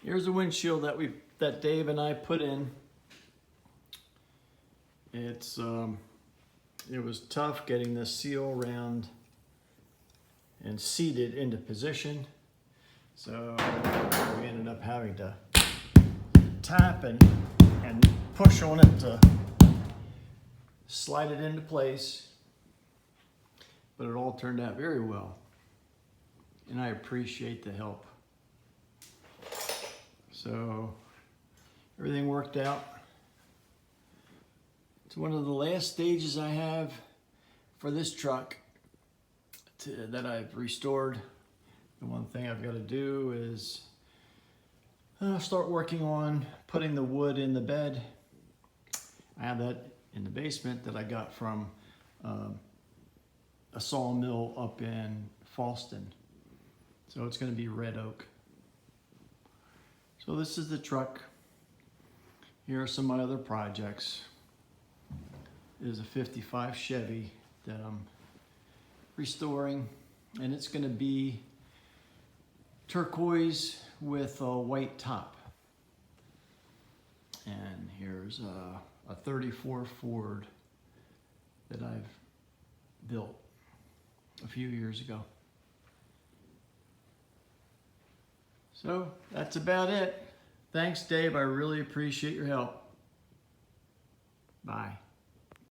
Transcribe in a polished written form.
Here's a windshield that Dave and I put in. It was tough getting the seal round and seated into position. So we ended up having to tap and push on it to slide it into place. But it all turned out very well. And I appreciate the help. So everything worked out. It's one of the last stages I have for this truck that I've restored. The one thing I've got to do is start working on putting the wood in the bed. I have that in the basement that I got from a sawmill up in Falston. So it's going to be red oak. So this is the truck. Here are some of my other projects. This is a 55 Chevy that I'm restoring, and it's going to be turquoise with a white top. And here's a 34 Ford that I've built a few years ago. So that's about it. Thanks, Dave. I really appreciate your help. Bye.